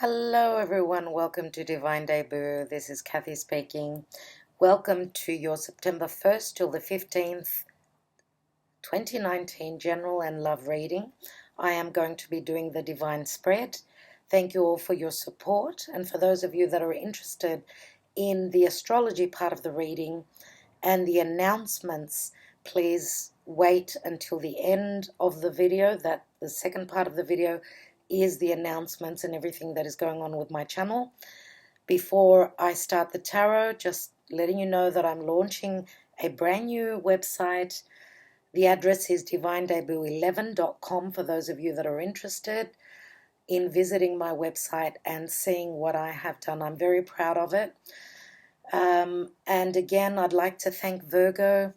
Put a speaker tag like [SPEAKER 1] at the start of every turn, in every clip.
[SPEAKER 1] Hello everyone, welcome to Divine Debut. This is Kathy speaking. Welcome to your September 1st till the 15th, 2019 General and Love reading. I am going to be doing the Divine Spread. Thank you all for your support, and for those of you that are interested in the astrology part of the reading and the announcements, please wait until the end of the video. That the second part of the video is the announcements and everything that is going on with my channel. Before I start the tarot, just letting you know that I'm launching a brand new website. The address is divinedebut11.com for those of you that are interested in visiting my website and seeing what I have done. I'm very proud of it. And again, I'd like to thank Virgo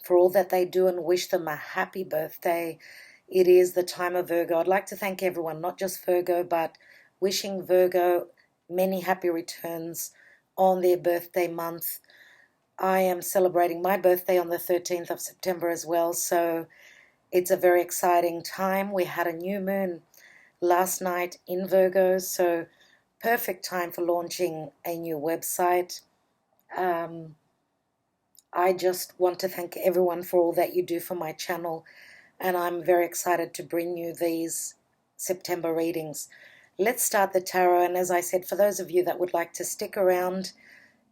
[SPEAKER 1] for all that they do and wish them a happy birthday. It is the time of Virgo. I'd like to thank everyone, not just Virgo, but wishing Virgo many happy returns on their birthday month. I am celebrating my birthday on the 13th of September as well, so it's a very exciting time. We had a new moon last night in Virgo, so perfect time for launching a new website. I just want to thank everyone for all that you do for my channel, and I'm very excited to bring you these September readings. Let's start the tarot, and as I said, for those of you that would like to stick around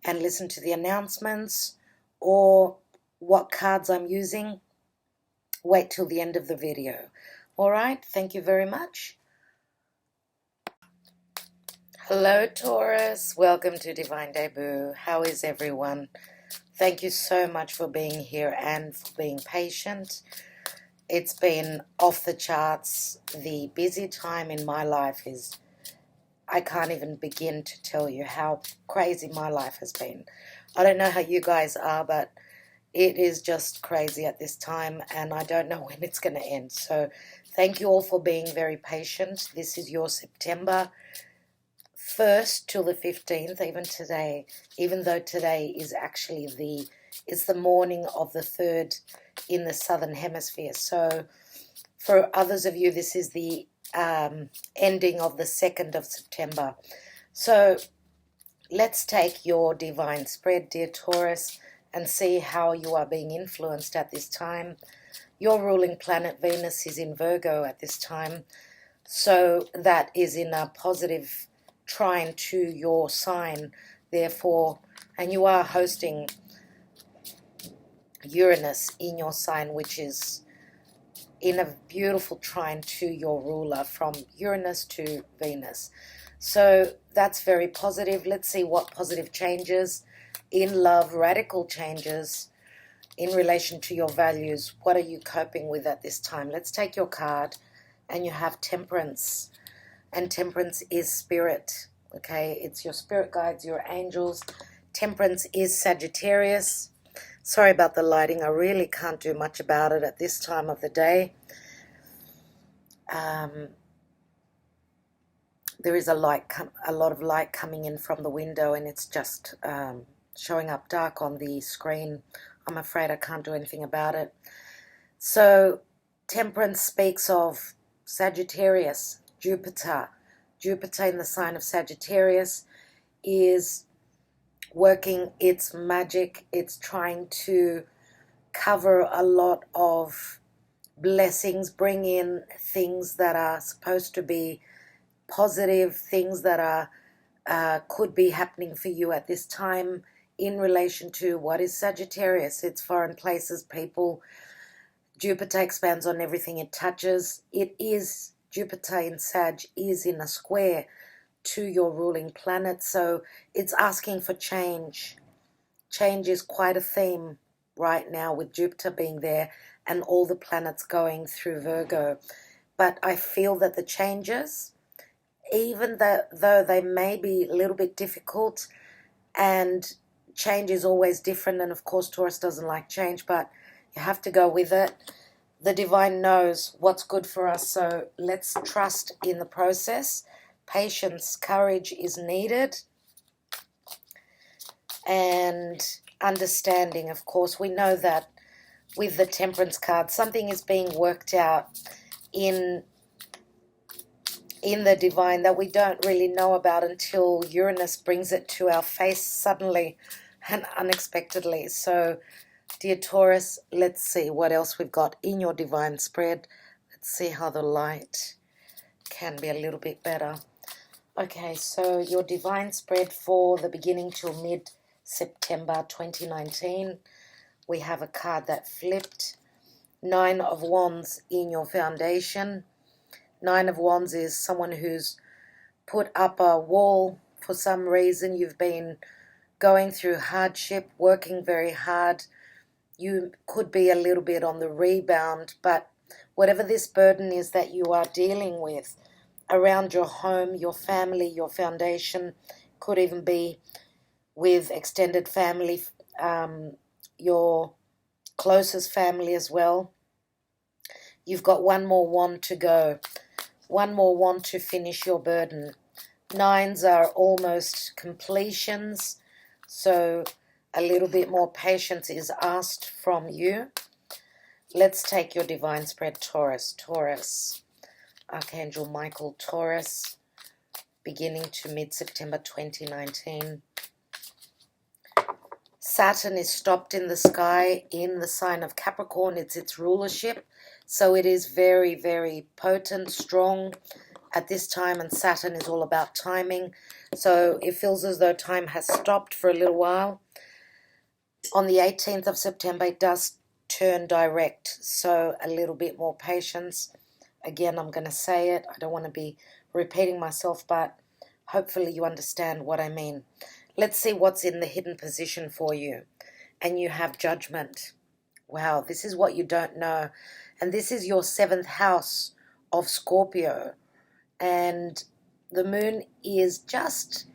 [SPEAKER 1] and listen to the announcements or what cards I'm using, wait till the end of the video. All right, thank you very much. Hello, Taurus. Welcome to Divine Debut. How is everyone? Thank you so much for being here and for being patient. It's been off the charts. The busy time in my life is, I can't even begin to tell you how crazy my life has been. I don't know how you guys are, but it is just crazy at this time, and I don't know when it's going to end. So thank you all for being very patient. This is your September 1st till the 15th, even today, even though today is actually it's the morning of the 3rd in the Southern Hemisphere. So for others of you, this is the ending of the 2nd of September. So let's take your divine spread, dear Taurus, and see how you are being influenced at this time. Your ruling planet Venus is in Virgo at this time, so that is in a positive trine to your sign, therefore, and you are hosting Uranus in your sign, which is in a beautiful trine to your ruler from Uranus to Venus. So that's very positive. Let's see what positive changes in love, radical changes in relation to your values. What are you coping with at this time? Let's take your card, and you have Temperance. And Temperance is spirit, okay? It's your spirit guides, your angels. Temperance is Sagittarius. Sorry about the lighting. I really can't do much about it at this time of the day. There is a lot of light coming in from the window, and it's just showing up dark on the screen. I'm afraid I can't do anything about it. So Temperance speaks of Sagittarius, Jupiter. Jupiter in the sign of Sagittarius is working its magic. It's trying to cover a lot of blessings, bring in things that are supposed to be positive, things that are could be happening for you at this time in relation to what is Sagittarius. It's foreign places, people. Jupiter expands on everything it touches. It is, Jupiter in Sag is in a square to your ruling planet, so it's asking for change. Change is quite a theme right now with Jupiter being there and all the planets going through Virgo. But I feel that the changes, even though they may be a little bit difficult, and change is always different, and of course Taurus doesn't like change, but you have to go with it. The divine knows what's good for us, so let's trust in the process. Patience, courage is needed, and understanding, of course. We know that with the Temperance card, something is being worked out in in the divine that we don't really know about until Uranus brings it to our face suddenly and unexpectedly. So, dear Taurus, let's see what else we've got in your divine spread. Let's see how the light can be a little bit better. Okay, so your divine spread for the beginning till mid-September 2019. We have a card that flipped. 9 of Wands in your foundation. 9 of Wands is someone who's put up a wall for some reason. You've been going through hardship, working very hard. You could be a little bit on the rebound, but whatever this burden is that you are dealing with around your home, your family, your foundation, could even be with extended family, your closest family as well. You've got one more wand to go, one more wand to finish your burden. 9s are almost completions, so a little bit more patience is asked from you. Let's take your divine spread, Taurus. Taurus, Archangel Michael, Taurus, beginning to mid-September 2019. Saturn is stopped in the sky in the sign of Capricorn. It's its rulership. So it is very, very potent, strong at this time. And Saturn is all about timing. So it feels as though time has stopped for a little while. On the 18th of September, it does turn direct. So a little bit more patience. Again, I'm going to say it. I don't want to be repeating myself, but hopefully you understand what I mean. Let's see what's in the hidden position for you. And you have Judgment. Wow, this is what you don't know. And this is your 7th house of Scorpio. And the moon is just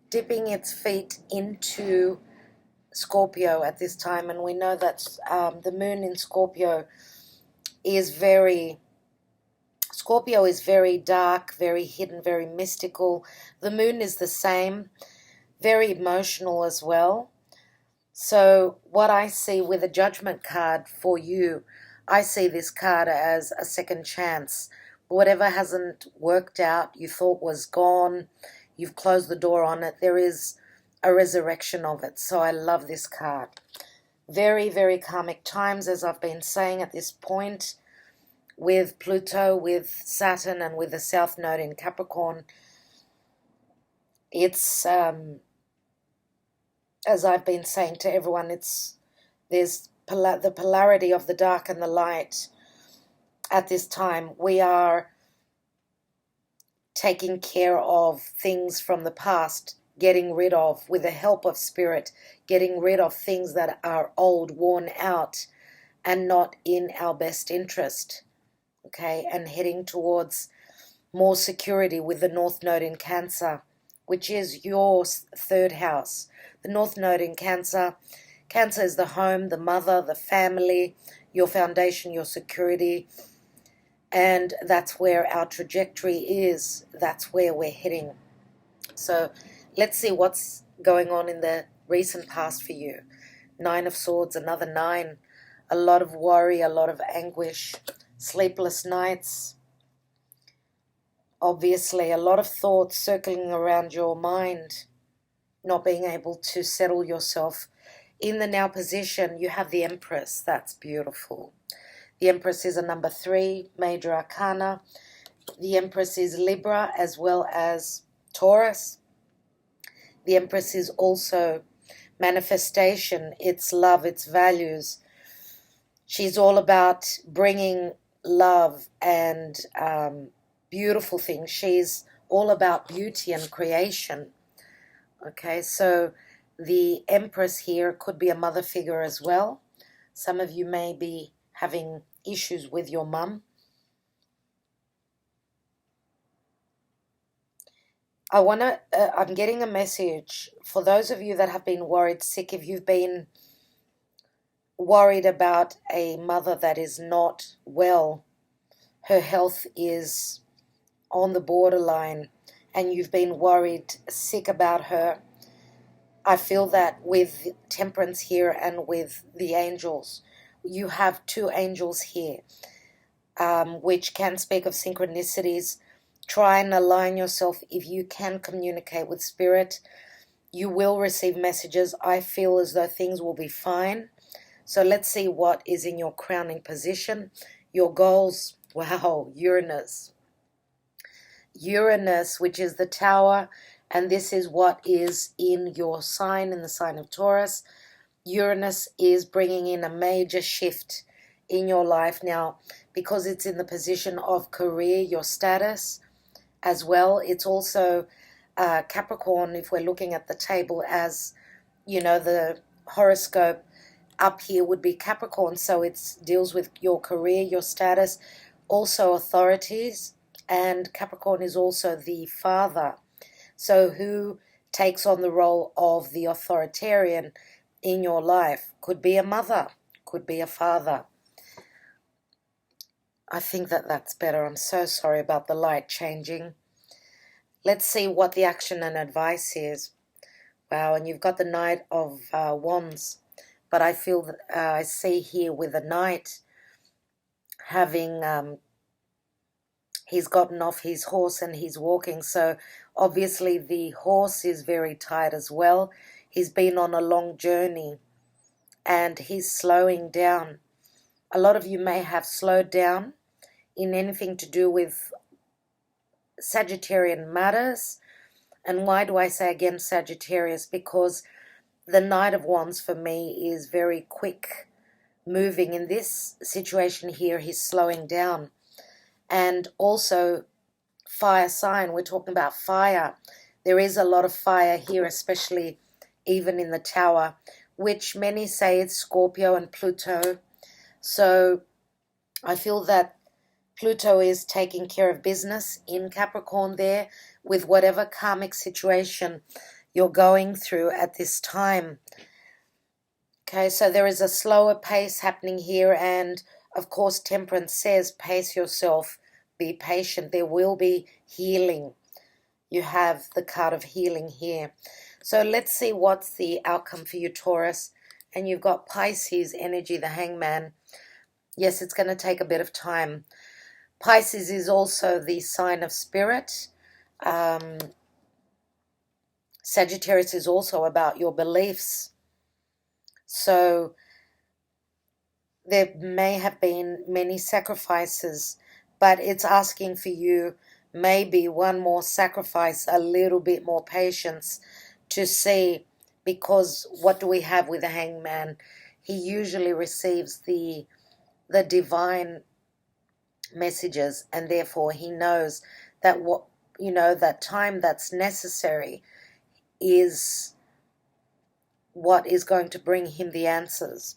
[SPEAKER 1] dipping its feet into Scorpio at this time. And we know that the moon in Scorpio is very dark, very hidden, very mystical. The moon is the same, very emotional as well. So what I see with a Judgment card for you, I see this card as a second chance. Whatever hasn't worked out, you thought was gone, you've closed the door on it, there is a resurrection of it. So I love this card. Very, very karmic times, as I've been saying at this point, with Pluto, with Saturn, and with the South Node in Capricorn. It's, as I've been saying to everyone, there's the polarity of the dark and the light at this time. We are taking care of things from the past, getting rid of, with the help of spirit, getting rid of things that are old, worn out, and not in our best interest. Okay, and heading towards more security with the North Node in Cancer, which is your 3rd house. The North Node in Cancer. Cancer is the home, the mother, the family, your foundation, your security. And that's where our trajectory is. That's where we're heading. So let's see what's going on in the recent past for you. 9 of Swords, another 9. A lot of worry, a lot of anguish, sleepless nights. Obviously, a lot of thoughts circling around your mind, not being able to settle yourself. In the now position, you have the Empress. That's beautiful. The Empress is a number 3, major arcana. The Empress is Libra as well as Taurus. The Empress is also manifestation. It's love, it's values. She's all about bringing love and beautiful things. She's all about beauty and creation. Okay, so the Empress here could be a mother figure as well. Some of you may be having issues with your mum. I'm getting a message for those of you that have been worried sick. If you've been worried about a mother that is not well, her health is on the borderline, and you've been worried sick about her, I feel that with Temperance here and with the angels, you have 2 angels here, which can speak of synchronicities. Try and align yourself. If you can communicate with spirit, you will receive messages. I feel as though things will be fine. So let's see what is in your crowning position. Your goals. Wow, Uranus. Uranus, which is the Tower, and this is what is in your sign, in the sign of Taurus. Uranus is bringing in a major shift in your life now, because it's in the position of career, your status as well. It's also Capricorn, if we're looking at the table as, you know, the horoscope up here would be Capricorn, so it deals with your career, your status, also authorities, and Capricorn is also the father. So who takes on the role of the authoritarian in your life? Could be a mother, could be a father. I think that's better. I'm so sorry about the light changing. Let's see what the action and advice is. Wow, and you've got the Knight of Wands. But I feel that I see here with the Knight having, he's gotten off his horse and he's walking. So obviously the horse is very tired as well. He's been on a long journey and he's slowing down. A lot of you may have slowed down in anything to do with Sagittarian matters. And why do I say again Sagittarius? Because the Knight of Wands for me is very quick moving. In this situation here, he's slowing down. And also fire sign, we're talking about fire. There is a lot of fire here, especially even in the Tower, which many say it's Scorpio and Pluto. So I feel that Pluto is taking care of business in Capricorn there with whatever karmic situation you're going through at this time. Okay, so there is a slower pace happening here, and of course Temperance says pace yourself, be patient. There will be healing. You have the card of healing here. So let's see what's the outcome for you, Taurus. And you've got Pisces energy, the Hangman. Yes, it's going to take a bit of time. Pisces is also the sign of spirit. Sagittarius is also about your beliefs. So there may have been many sacrifices, but it's asking for you maybe one more sacrifice, a little bit more patience to see, because what do we have with the Hangman? He usually receives the divine messages, and therefore he knows that that time that's necessary is what is going to bring him the answers.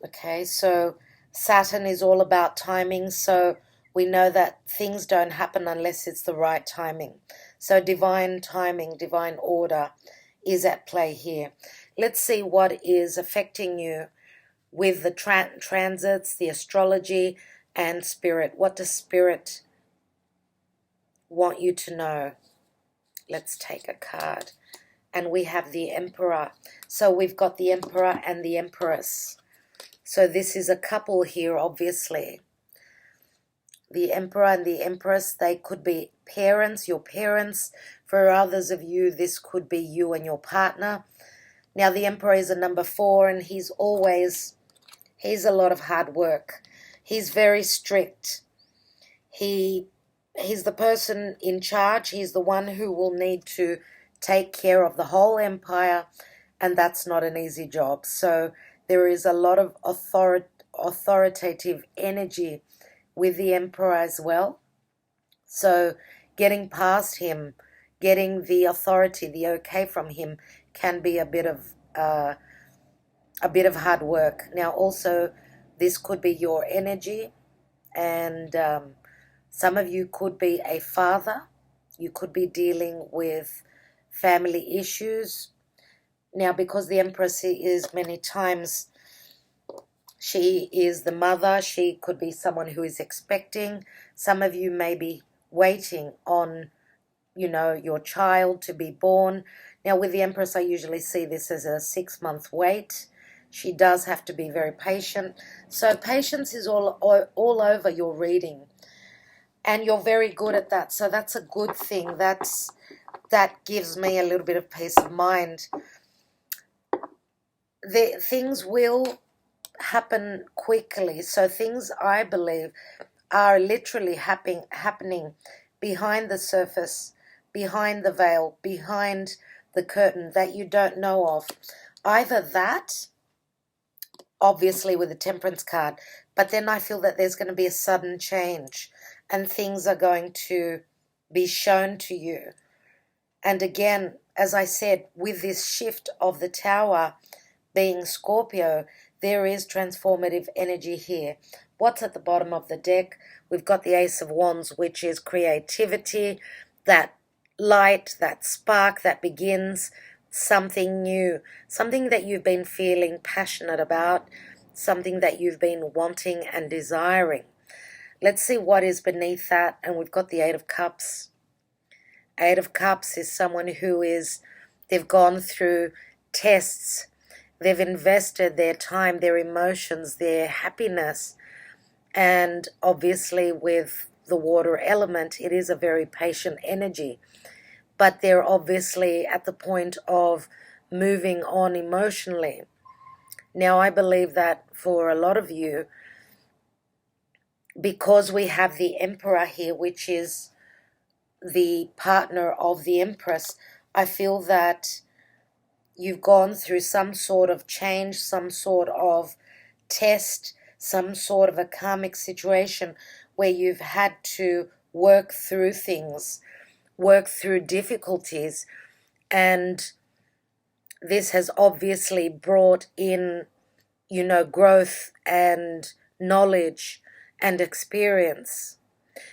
[SPEAKER 1] Okay, so Saturn is all about timing, so we know that things don't happen unless it's the right timing. So divine timing, divine order is at play here. Let's see what is affecting you with the transits, the astrology, and spirit. What does spirit want you to know? Let's take a card. And we have the Emperor. So we've got the Emperor and the Empress. So this is a couple here, obviously. The Emperor and the Empress, they could be parents, your parents. For others of you, this could be you and your partner. Now the Emperor is a number 4, and he's a lot of hard work. He's very strict. He's the person in charge. He's the one who will need to take care of the whole empire, and that's not an easy job. So there is a lot of authoritative energy with the Emperor as well. So getting past him, getting the authority, the okay from him, can be a bit of hard work. Now also, this could be your energy, and some of you could be a father. You could be dealing with family issues. Now, because the Empress is many times, she is the mother. She could be someone who is expecting. Some of you may be waiting on, your child to be born. Now, with the Empress, I usually see this as a 6-month wait. She does have to be very patient. So patience is all over your reading. And you're very good at that. So that's a good thing. That gives me a little bit of peace of mind. Things will happen quickly. So things, I believe, are literally happening behind the surface, behind the veil, behind the curtain that you don't know of. Either that, obviously with the Temperance card, but then I feel that there's going to be a sudden change and things are going to be shown to you. And again, as I said, with this shift of the Tower being Scorpio, there is transformative energy here. What's at the bottom of the deck? We've got the Ace of Wands, which is creativity, that light, that spark that begins something new, something that you've been feeling passionate about, something that you've been wanting and desiring. Let's see what is beneath that. And we've got the Eight of Cups. Eight of Cups is someone who they've gone through tests. They've invested their time, their emotions, their happiness. And obviously with the water element, it is a very patient energy. But they're obviously at the point of moving on emotionally. Now, I believe that for a lot of you, because we have the Emperor here, which is the partner of the Empress, I feel that you've gone through some sort of change, some sort of test, some sort of a karmic situation where you've had to work through things, work through difficulties, and this has obviously brought in, growth and knowledge and experience.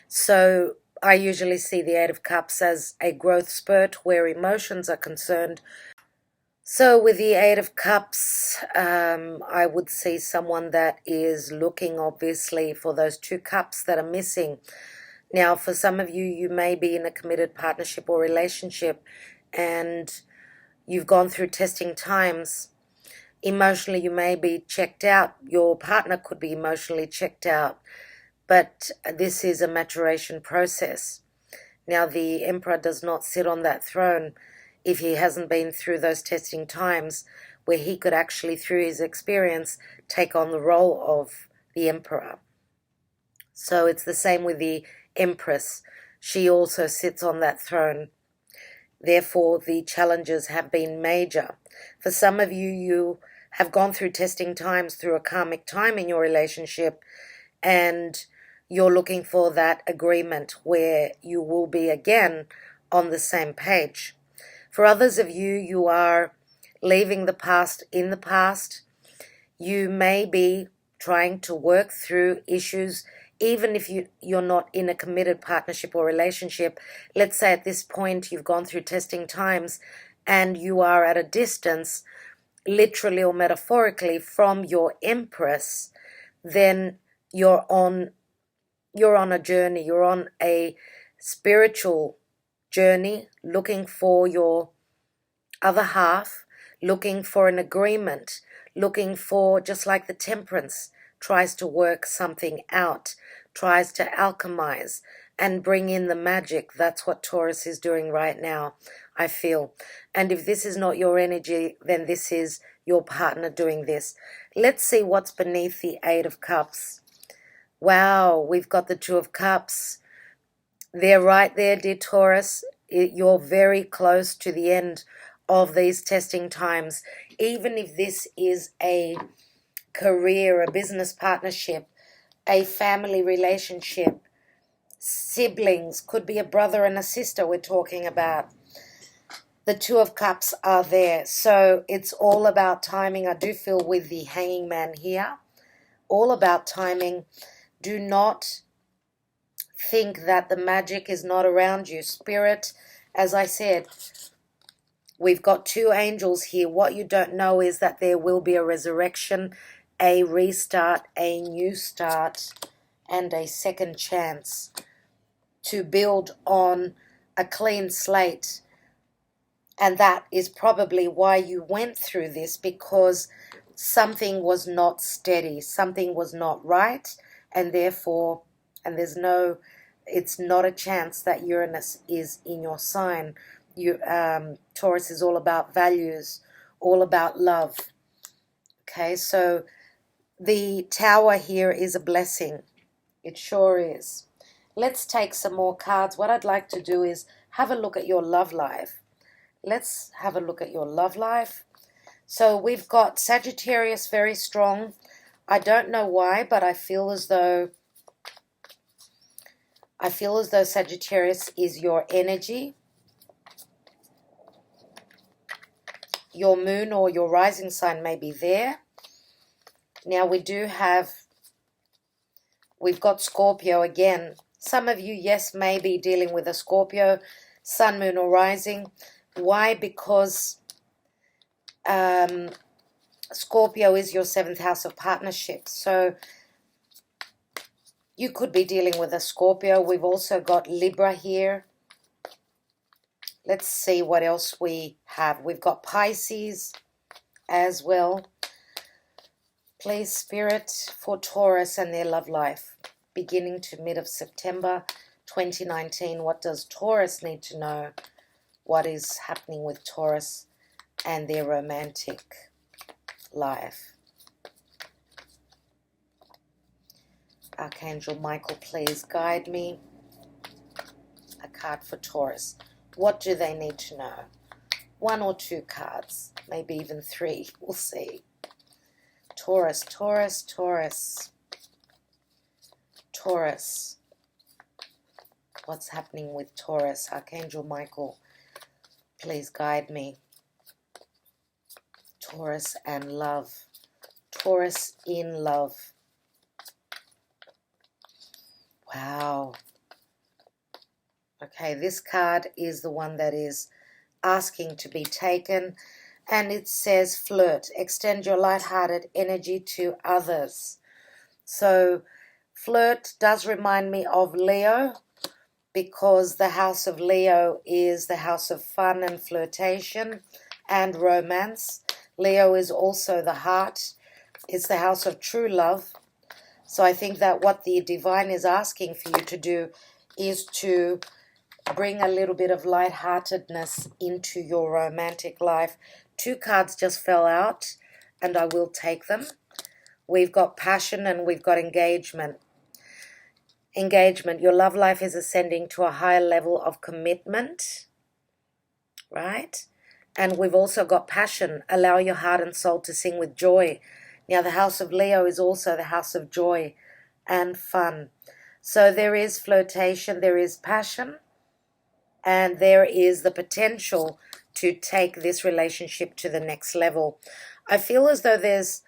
[SPEAKER 1] So I usually see the Eight of Cups as a growth spurt where emotions are concerned. So with the Eight of Cups, I would see someone that is looking obviously for those two cups that are missing. Now, for some of you, you may be in a committed partnership or relationship and you've gone through testing times. Emotionally, you may be checked out. Your partner could be emotionally checked out. But this is a maturation process. Now, the Emperor does not sit on that throne if he hasn't been through those testing times where he could actually, through his experience, take on the role of the Emperor. So it's the same with the Empress. She also sits on that throne. Therefore, the challenges have been major. For some of you, you have gone through testing times, through a karmic time in your relationship, and you're looking for that agreement where you will be again on the same page. For others of you, you are leaving the past in the past. You may be trying to work through issues even if you're not in a committed partnership or relationship. Let's say at this point you've gone through testing times and you are at a distance, literally or metaphorically, from your Empress, then you're on a journey, you're on a spiritual journey, looking for your other half, looking for an agreement, looking for, just like the Temperance tries to work something out, tries to alchemize and bring in the magic. That's what Taurus is doing right now, I feel. And if this is not your energy, then this is your partner doing this. Let's see what's beneath the Eight of Cups. Wow, we've got the Two of Cups. They're right there, dear Taurus. You're very close to the end of these testing times. Even if this is a career, a business partnership, a family relationship, siblings, could be a brother and a sister we're talking about. The Two of Cups are there. So it's all about timing. I do feel with the Hanging Man here, all about timing. Do not think that the magic is not around you. Spirit, as I said, we've got two angels here. What you don't know is that there will be a resurrection, a restart, a new start, and a second chance to build on a clean slate. And that is probably why you went through this, because something was not steady, something was not right, and therefore, and there's no it's not a chance that Uranus is in your sign. Taurus is all about values, all about love. Okay, so the Tower here is a blessing. It sure is. Let's take some more cards. What I'd like to do is have a look at your love life. Let's have a look at your love life. So we've got Sagittarius very strong. I don't know why, but I feel as though Sagittarius is your energy. Your moon or your rising sign may be there. Now we've got Scorpio again. Some of you, yes, may be dealing with a Scorpio, sun, moon, or rising. Why? Because Scorpio is your 7th house of partnerships. So you could be dealing with a Scorpio. We've also got Libra here. Let's see what else we have. We've got Pisces as well. Please, Spirit, for Taurus and their love life. Beginning to mid of September 2019. What does Taurus need to know? What is happening with Taurus and their romantic life? Archangel Michael, please guide me. A card for Taurus. What do they need to know? 1 or 2 cards, maybe even 3. We'll see. Taurus, Taurus, Taurus. Taurus. What's happening with Taurus? Archangel Michael, please guide me. Taurus and love. Taurus in love. Wow. Okay, this card is the one that is asking to be taken, and it says flirt. Extend your light-hearted energy to others. So flirt does remind me of Leo, because the house of Leo is the house of fun and flirtation and romance. Leo is also the heart. It's the house of true love. So I think that what the divine is asking for you to do is to bring a little bit of lightheartedness into your romantic life. 2 cards just fell out, and I will take them. We've got passion and we've got engagement. Engagement. Your love life is ascending to a higher level of commitment, right? And we've also got passion. Allow your heart and soul to sing with joy. Now, the house of Leo is also the house of joy and fun. So there is flirtation, there is passion, and there is the potential to take this relationship to the next level. I feel as though there's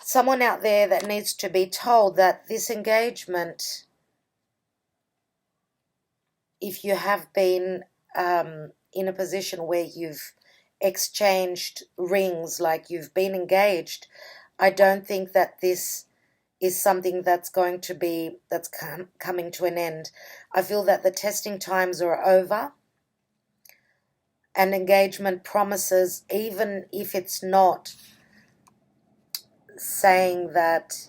[SPEAKER 1] someone out there that needs to be told that this engagement, if you have been in a position where you've exchanged rings, like you've been engaged, I don't think that this is something that's going to be, coming to an end. I feel that the testing times are over, and engagement promises, even if it's not saying that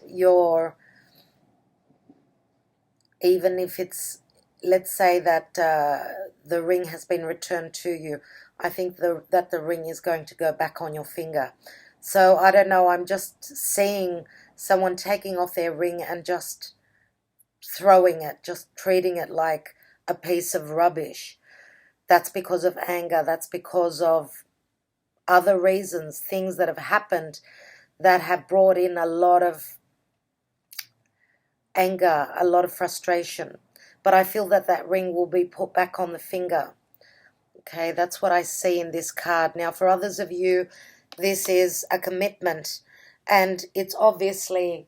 [SPEAKER 1] even if it's, let's say that the ring has been returned to you, I think that the ring is going to go back on your finger. So I don't know, I'm just seeing someone taking off their ring and just throwing it, just treating it like a piece of rubbish. That's because of anger. That's because of other reasons, things that have happened that have brought in a lot of anger, a lot of frustration. But I feel that that ring will be put back on the finger. Okay, that's what I see in this card. Now, for others of you, this is a commitment, and it's obviously,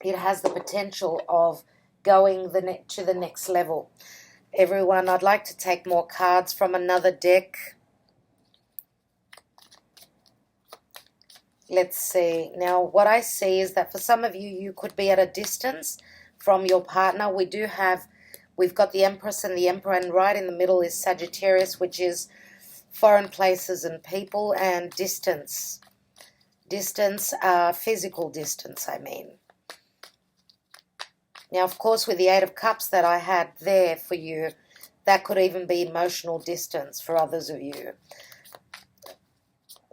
[SPEAKER 1] it has the potential of going to the next level. Everyone, I'd like to take more cards from another deck. Let's see. Now, what I see is that for some of you, you could be at a distance from your partner. We've got the Empress and the Emperor, and right in the middle is Sagittarius, which is foreign places and people, and distance. Distance, physical distance, I mean. Now, of course, with the Eight of Cups that I had there for you, that could even be emotional distance for others of you.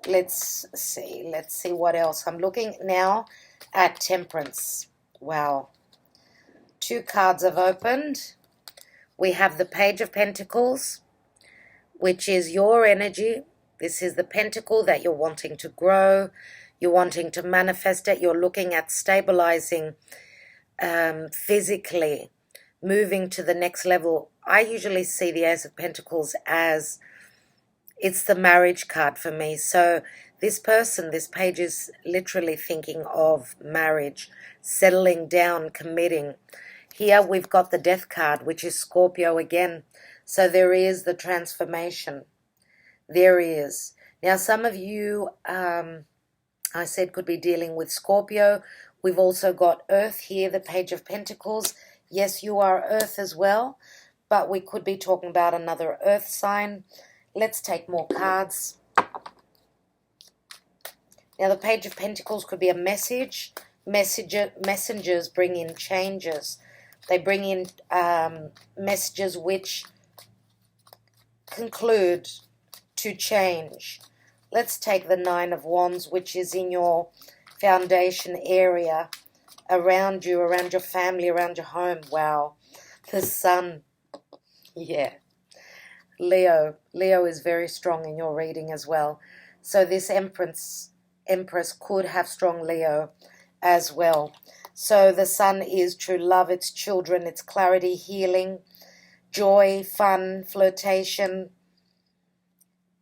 [SPEAKER 1] Let's see what else. I'm looking now at Temperance. Wow. 2 cards have opened. We have the Page of Pentacles, which is your energy. This is the pentacle that you're wanting to grow. You're wanting to manifest it. You're looking at stabilizing physically, moving to the next level. I usually see the Ace of Pentacles as it's the marriage card for me. So this person, this page is literally thinking of marriage, settling down, committing. Here we've got the Death card, which is Scorpio again. So there is the transformation. There is. Now some of you, I said, could be dealing with Scorpio. We've also got Earth here, the Page of Pentacles. Yes, you are Earth as well, but we could be talking about another Earth sign. Let's take more cards. Now, the Page of Pentacles could be a message. Messengers bring in changes. They bring in messages which conclude to change. Let's take the Nine of Wands, which is in your foundation area, around you, around your family, around your home. Wow. The Sun. Yeah. Leo is very strong in your reading as well. So this Empress could have strong Leo as well. So the Sun is true love, it's children, it's clarity, healing, joy, fun, flirtation,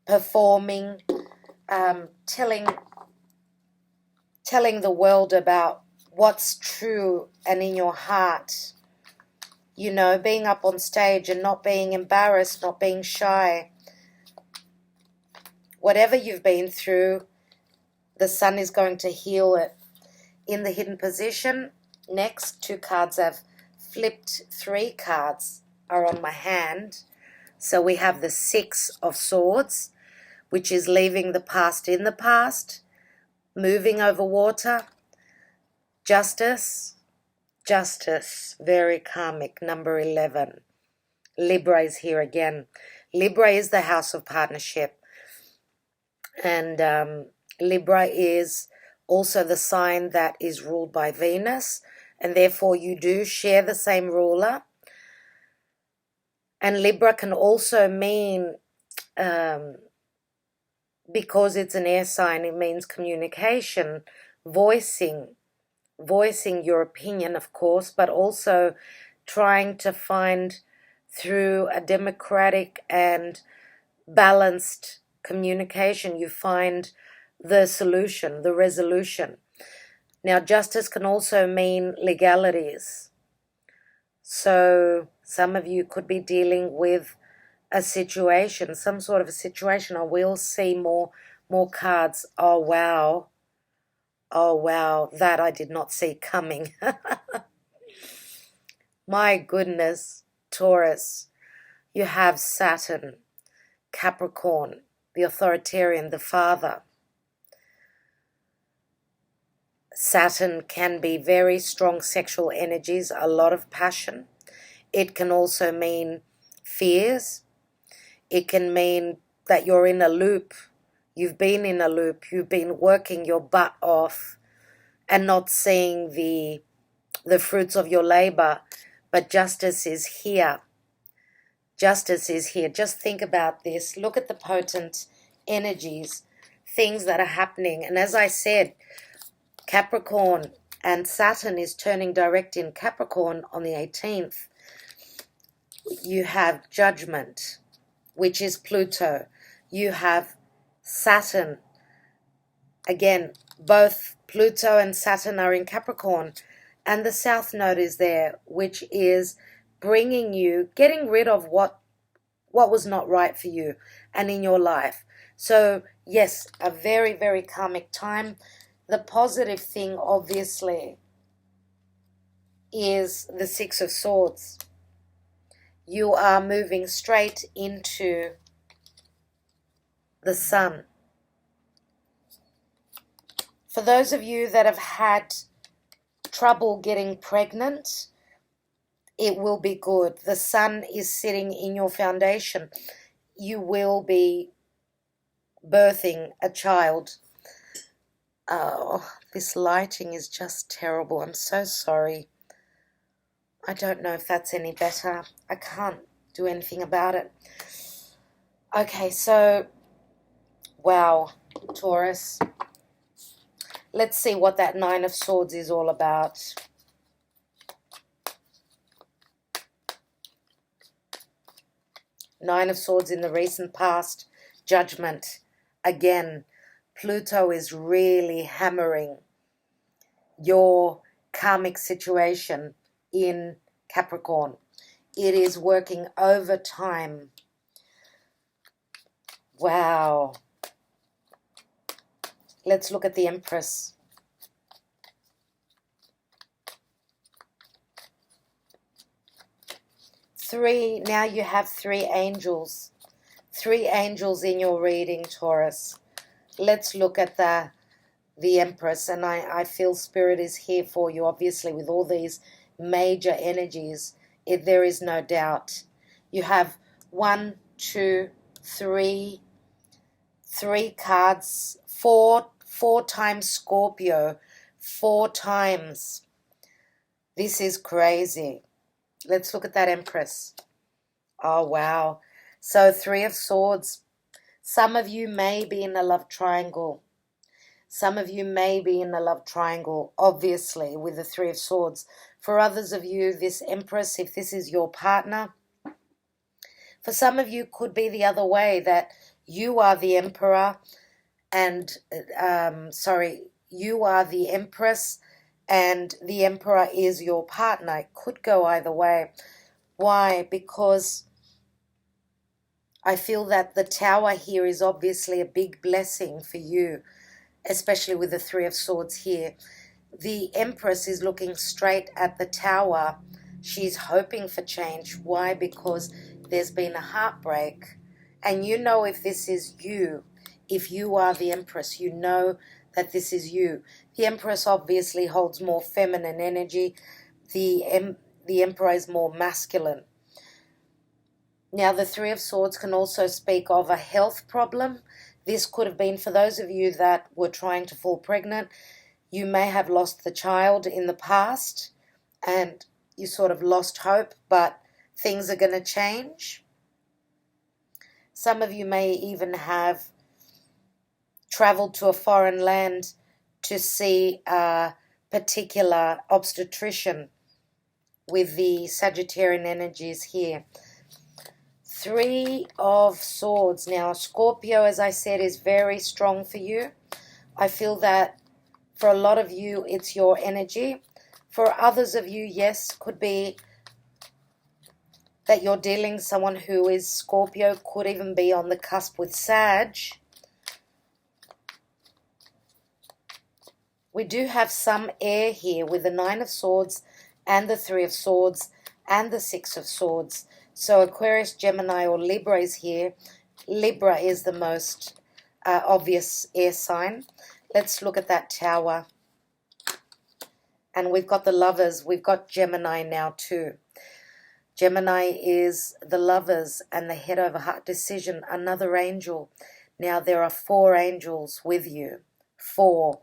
[SPEAKER 1] performing, telling the world about what's true and in your heart. You know, being up on stage and not being embarrassed, not being shy. Whatever you've been through, the Sun is going to heal it. In the hidden position, next 2 cards have flipped. 3 cards are on my hand. So we have the 6 of Swords, which is leaving the past in the past, moving over water. Justice, very karmic, number 11. Libra is here again. Libra is the house of partnership. And Libra is also the sign that is ruled by Venus. And therefore you do share the same ruler. And Libra can also mean, because it's an air sign, it means communication, voicing your opinion, of course, but also trying to find, through a democratic and balanced communication, you find the solution, the resolution. Now, justice can also mean legalities. So some of you could be dealing with a situation, some sort of a situation. I will see more cards. Oh, wow. Oh, wow, that I did not see coming. My goodness, Taurus, you have Saturn, Capricorn, the authoritarian, the father. Saturn can be very strong sexual energies, a lot of passion. It can also mean fears. It can mean that you're in a loop. You've been in a loop. You've been working your butt off and not seeing the fruits of your labor. But justice is here. Justice is here. Just think about this. Look at the potent energies, things that are happening. And as I said, Capricorn and Saturn is turning direct in Capricorn on the 18th. You have Judgment, which is Pluto. You have Saturn. Again, both Pluto and Saturn are in Capricorn. And the South Node is there, which is bringing you, getting rid of what was not right for you and in your life. So, yes, a very, very karmic time. The positive thing, obviously, is the Six of Swords. You are moving straight into the Sun. For those of you that have had trouble getting pregnant, It will be good. The sun is sitting in your foundation. You will be birthing a child. Oh, this lighting is just terrible. I'm so sorry. I don't know if that's any better. I can't do anything about it. Okay, so, wow, Taurus. Let's see what that Nine of Swords is all about. Nine of Swords in the recent past. Judgment. Again, Pluto is really hammering your karmic situation in Capricorn. It is working overtime. Wow. Let's look at the Empress. Now you have three angels. Three angels in your reading, Taurus. Let's look at the Empress, and I feel Spirit is here for you, obviously, with all these major energies. There is no doubt. You have 1, 2, 3 cards, four times Scorpio, 4 times. This is crazy. Let's look at that Empress. Oh, wow. So 3 of Swords. Some of you may be in a love triangle. Some of you may be in a love triangle, obviously, with the 3 of Swords. For others of you, this Empress, if this is your partner, for some of you could be the other way, that you are the Emperor and, you are the Empress and the Emperor is your partner. It could go either way. Why? Because I feel that the Tower here is obviously a big blessing for you, especially with the 3 of Swords here. The Empress is looking straight at the Tower. She's hoping for change. Why? Because there's been a heartbreak. And you know if this is you, if you are the Empress, you know that this is you. The Empress obviously holds more feminine energy. The Emperor is more masculine. Now, the 3 of Swords can also speak of a health problem. This could have been for those of you that were trying to fall pregnant. You may have lost the child in the past and you sort of lost hope, but things are going to change. Some of you may even have traveled to a foreign land to see a particular obstetrician with the Sagittarian energies here. 3 of Swords. Now, Scorpio, as I said, is very strong for you. I feel that for a lot of you, it's your energy. For others of you, yes, could be that you're dealing with someone who is Scorpio, could even be on the cusp with Sag. We do have some air here with the 9 of Swords and the 3 of Swords and the 6 of Swords. So Aquarius, Gemini, or Libra is here. Libra is the most obvious air sign. Let's look at that Tower. And we've got the Lovers. We've got Gemini now too. Gemini is the Lovers and the head over heart decision, another angel. Now there are 4 angels with you. 4.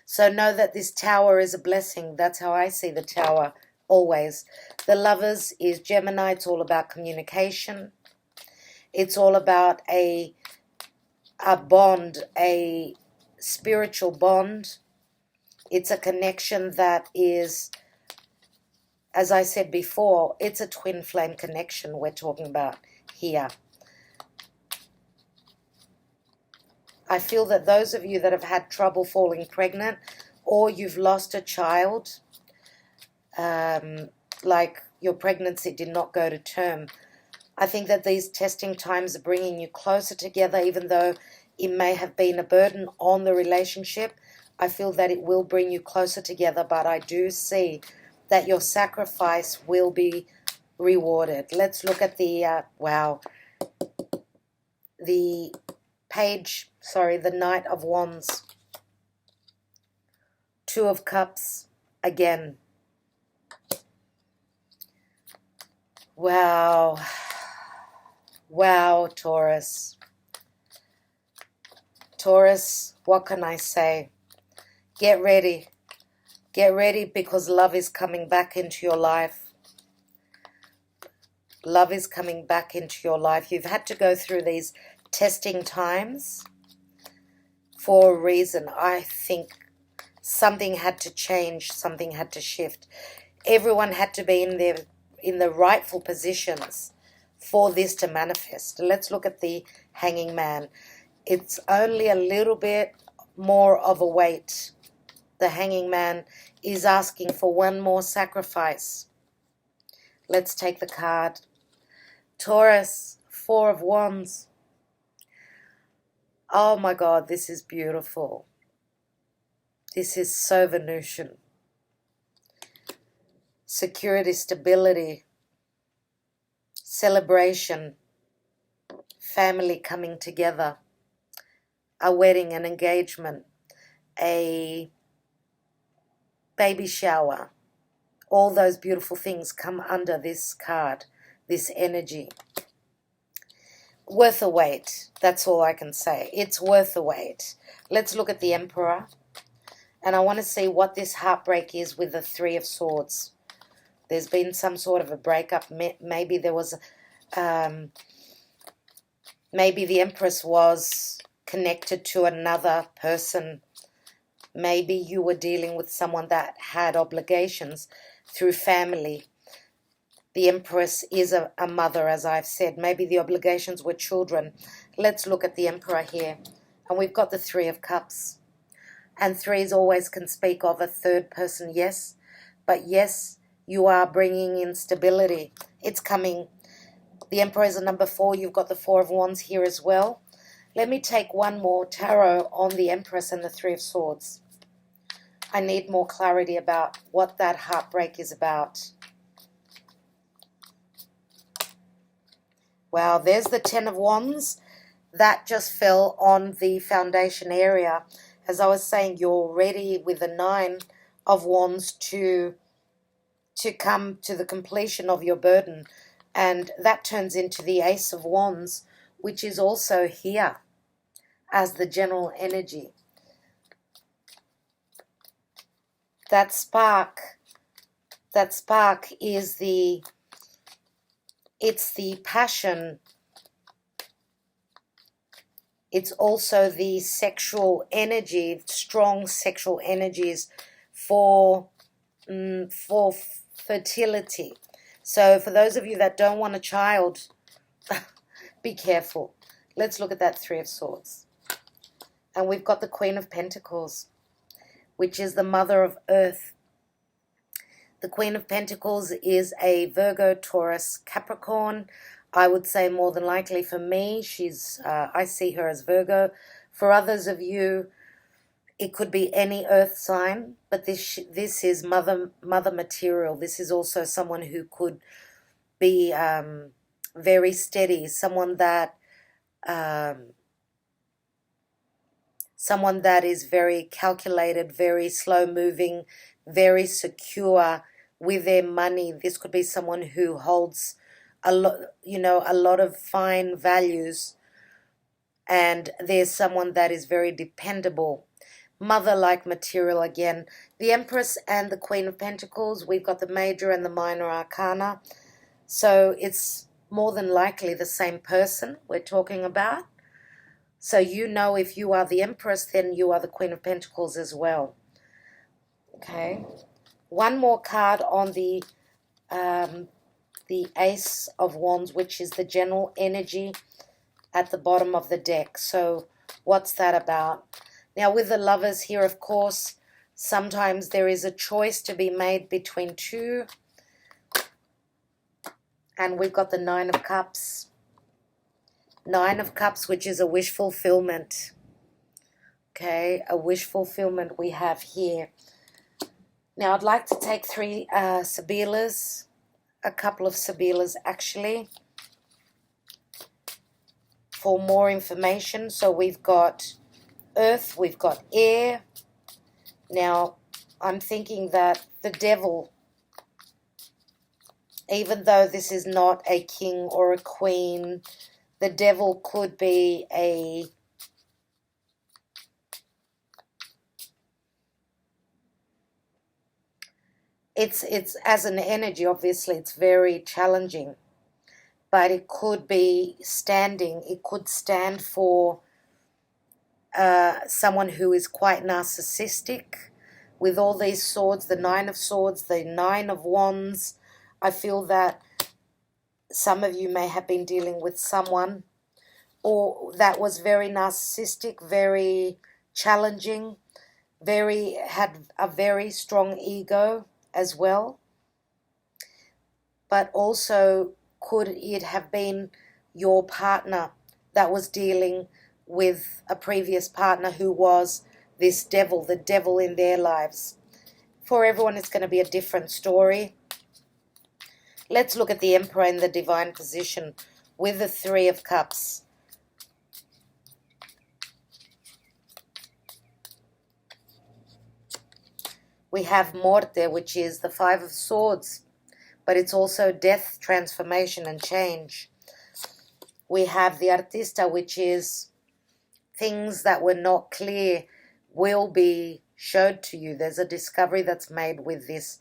[SPEAKER 1] So know that this Tower is a blessing. That's how I see the Tower always. The Lovers is Gemini. It's all about communication. It's all about a bond, a spiritual bond. It's a connection that is, as I said before, it's a twin flame connection we're talking about here. I feel that those of you that have had trouble falling pregnant, or you've lost a child, like your pregnancy did not go to term, I think that these testing times are bringing you closer together, even though it may have been a burden on the relationship. I feel that it will bring you closer together, but I do see that your sacrifice will be rewarded. Let's look at the, the the Knight of Wands. 2 of Cups, again. Wow. Wow, Taurus. Taurus, what can I say? Get ready. Get ready, because love is coming back into your life. Love is coming back into your life. You've had to go through these testing times for a reason. I think something had to change, something had to shift. Everyone had to be in the rightful positions for this to manifest. Let's look at the Hanging Man. It's only a little bit more of a weight. The Hanging Man is asking for one more sacrifice. Let's take the card. Taurus, Four of Wands. Oh my God, this is beautiful. This is so Venusian. Security, stability, celebration, family coming together, a wedding, an engagement, a baby shower. All those beautiful things come under this card, this energy. Worth a wait. That's all I can say. It's worth a wait. Let's look at the Emperor. And I want to see what this heartbreak is with the Three of Swords. There's been some sort of a breakup. Maybe there was, maybe the Empress was connected to another person. Maybe you were dealing with someone that had obligations through family. The Empress is a mother, as I've said. Maybe the obligations were children. Let's look at the Emperor here. And we've got the Three of Cups. And threes always can speak of a third person, yes. But yes, you are bringing in stability. It's coming. The Emperor is a number 4. You've got the Four of Wands here as well. Let me take one more tarot on the Empress and the Three of Swords. I need more clarity about what that heartbreak is about. Wow, there's the Ten of Wands. That just fell on the foundation area. As I was saying, you're ready with the Nine of Wands to come to the completion of your burden. And that turns into the Ace of Wands, which is also here as the general energy. That spark is it's the passion. It's also the sexual energy, strong sexual energies for fertility. So for those of you that don't want a child, be careful. Let's look at that Three of Swords. And we've got the Queen of Pentacles, which is the mother of earth. The Queen of Pentacles is a Virgo, Taurus, Capricorn. I would say more than likely for me, I see her as Virgo. For others of you, it could be any earth sign, but this is mother material. This is also someone who could be very steady, someone that is very calculated, very slow moving, very secure with their money. This could be someone who holds a lot of fine values, and there's someone that is very dependable. Mother-like material again. The Empress and the Queen of Pentacles, we've got the major and the minor arcana. So it's more than likely the same person we're talking about. So you know, if you are the Empress, then you are the Queen of Pentacles as well. Okay. One more card on the Ace of Wands, which is the general energy at the bottom of the deck. So what's that about? Now with the Lovers here, of course, sometimes there is a choice to be made between two. And we've got the Nine of Cups. Nine of Cups, which is a wish fulfillment. Okay, a wish fulfillment we have here. Now I'd like to take three Sibillas, a couple of Sibillas actually, for more information. So we've got earth, we've got air. Now I'm thinking that the devil Even though this is not a king or a queen, the devil could be it's as an energy, obviously it's very challenging, but it could be standing, it could stand for someone who is quite narcissistic. With all these swords, the Nine of Swords, the Nine of Wands, I feel that some of you may have been dealing with someone or that was very narcissistic, very challenging, had a very strong ego as well. But also, could it have been your partner that was dealing with a previous partner who was this devil, the devil in their lives? For everyone, it's going to be a different story. Let's look at the Emperor in the divine position with the Three of Cups. We have Morte, which is the Five of Swords, but it's also death, transformation, and change. We have the Artista, which is things that were not clear will be showed to you. There's a discovery that's made with this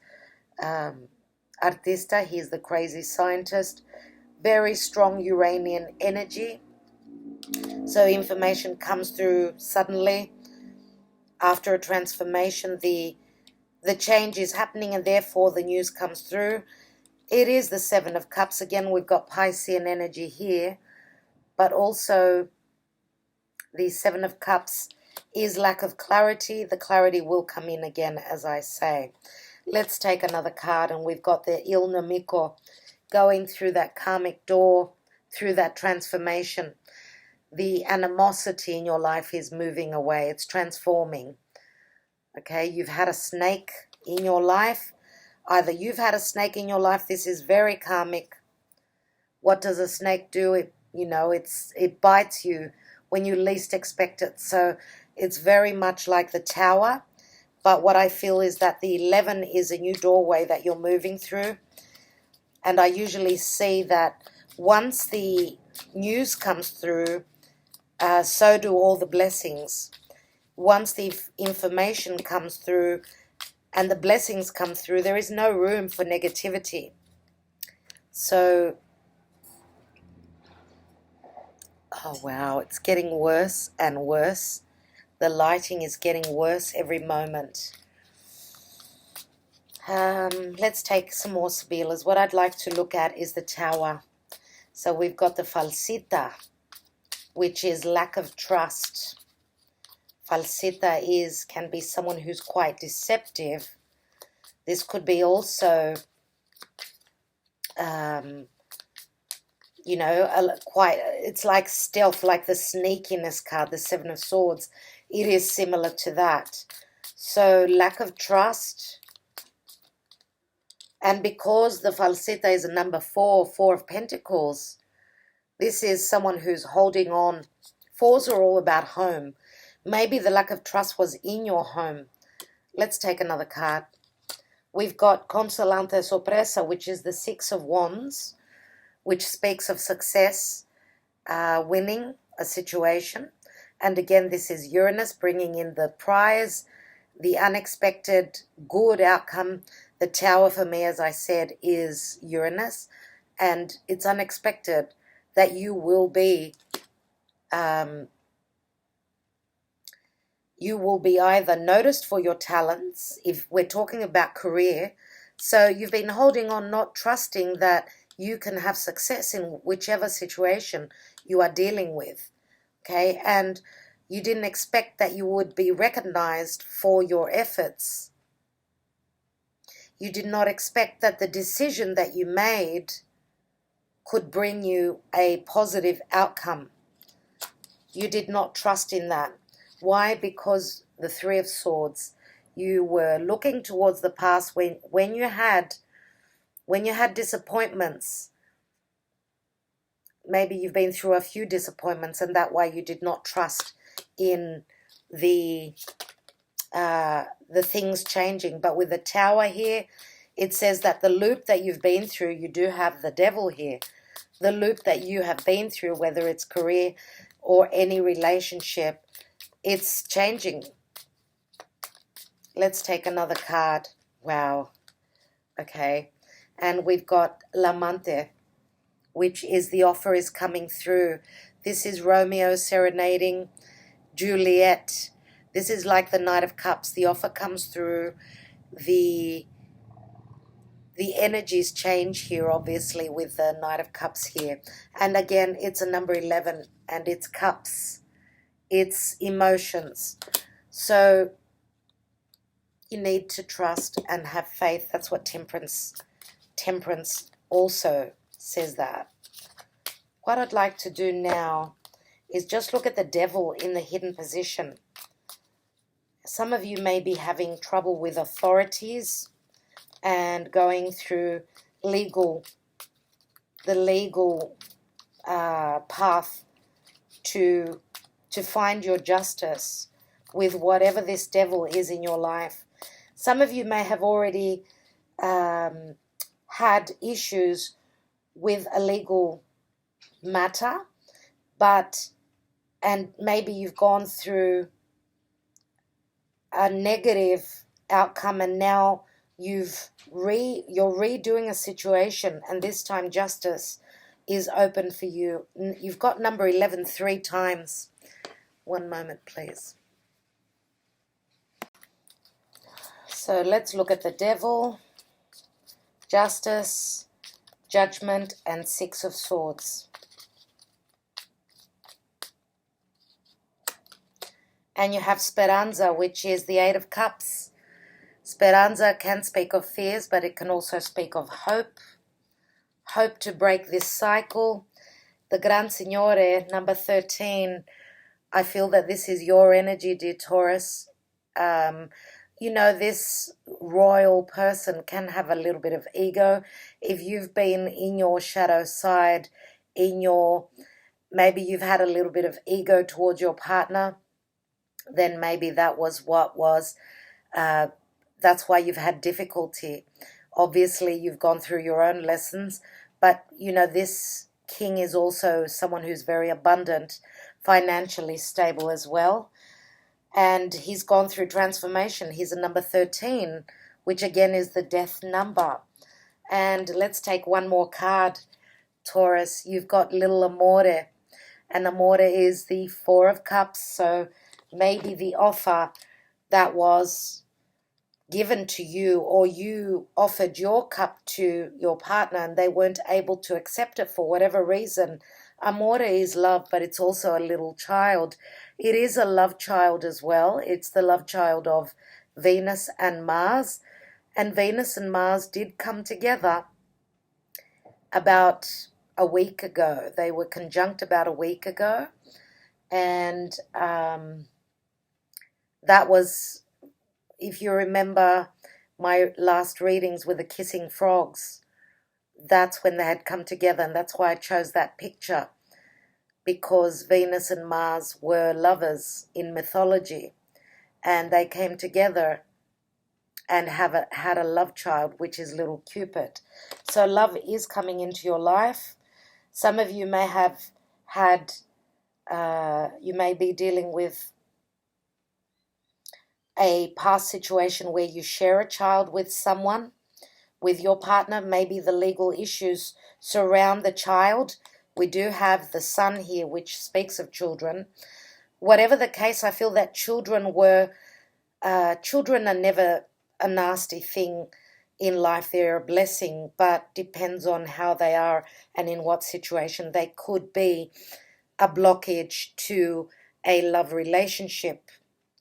[SPEAKER 1] Artista. He's the crazy scientist. Very strong Uranian energy. So information comes through suddenly. After a transformation, the change is happening and therefore the news comes through. It is the Seven of Cups. Again, we've got Piscean energy here, but also the Seven of Cups is lack of clarity. The clarity will come in again, as I say. Let's take another card, and we've got the Il Nemico going through that karmic door, through that transformation. The animosity in your life is moving away. It's transforming. Okay, you've had a snake in your life. Either you've had a snake in your life. This is very karmic. What does a snake do? It bites you when you least expect it. So it's very much like the Tower. But what I feel is that the 11 is a new doorway that you're moving through. And I usually see that once the news comes through, so do all the blessings. Once the information comes through and the blessings come through, there is no room for negativity. So, oh wow, it's getting worse and worse. The lighting is getting worse every moment. Let's take some more Sibillas. What I'd like to look at is the Tower. So we've got the Falsita, which is lack of trust. Falsita can be someone who's quite deceptive. This could be also, it's like stealth, like the sneakiness card, the Seven of Swords. It is similar to that. So lack of trust. And because the Falsita is a number 4, Four of Pentacles, this is someone who's holding on. Fours are all about home. Maybe the lack of trust was in your home. Let's take another card. We've got Consolante Sorpresa, which is the Six of Wands, which speaks of success, winning a situation. And again, this is Uranus bringing in the prize, the unexpected good outcome. The Tower for me, as I said, is Uranus. And it's unexpected that you will be either noticed for your talents, if we're talking about career. So you've been holding on, not trusting that you can have success in whichever situation you are dealing with. Okay, and you didn't expect that you would be recognized for your efforts. You did not expect that the decision that you made could bring you a positive outcome. You did not trust in that. Why? Because the Three of Swords, you were looking towards the past when you had disappointments. Maybe you've been through a few disappointments, and that way you did not trust in the things changing. But with the Tower here, it says that the loop that you've been through, you do have the devil here. The loop that you have been through, whether it's career or any relationship, it's changing. Let's take another card. Wow. Okay. And we've got L'Amante, which is the offer is coming through. This is Romeo serenading Juliet. This is like the Knight of Cups. The offer comes through. The energies change here, obviously, with the Knight of Cups here. And again, it's a number 11, and it's cups. It's emotions. So you need to trust and have faith. That's what temperance also says that. What I'd like to do now is just look at the devil in the hidden position. Some of you may be having trouble with authorities and going through the legal path to find your justice with whatever this devil is in your life. Some of you may have already had issues with a legal matter, and maybe you've gone through a negative outcome, and now you're redoing a situation, and this time justice is open for you. You've got number 11 3 times. One moment, please. So let's look at the devil, justice, judgment, and 6 of Swords. And you have Speranza, which is the 8 of Cups. Speranza can speak of fears, but it can also speak of hope. Hope to break this cycle. The Gran Signore, number 13. I feel that this is your energy, dear Taurus. You know, this royal person can have a little bit of ego. If you've been in your shadow side, maybe you've had a little bit of ego towards your partner, then maybe that was that's why you've had difficulty. Obviously, you've gone through your own lessons, but, you know, this king is also someone who's very abundant, financially stable as well. And he's gone through transformation. He's a number 13, which again is the death number. And let's take one more card, Taurus. You've got little Amore. And Amore is the 4 of Cups. So maybe the offer that was given to you, or you offered your cup to your partner and they weren't able to accept it for whatever reason. Amore is love, but it's also a little child. It is a love child as well. It's the love child of Venus and Mars. And Venus and Mars did come together about a week ago. They were conjunct about a week ago. And that was, if you remember my last readings with the kissing frogs, that's when they had come together, and that's why I chose that picture, because Venus and Mars were lovers in mythology, and they came together and had a love child, which is little Cupid. So love is coming into your life. Some of you may have had, you may be dealing with a past situation where you share a child with someone, with your partner. Maybe the legal issues surround the child. We do have the Sun here, which speaks of children. Whatever the case, I feel that children are never a nasty thing in life. They're a blessing, but depends on how they are and in what situation. They could be a blockage to a love relationship.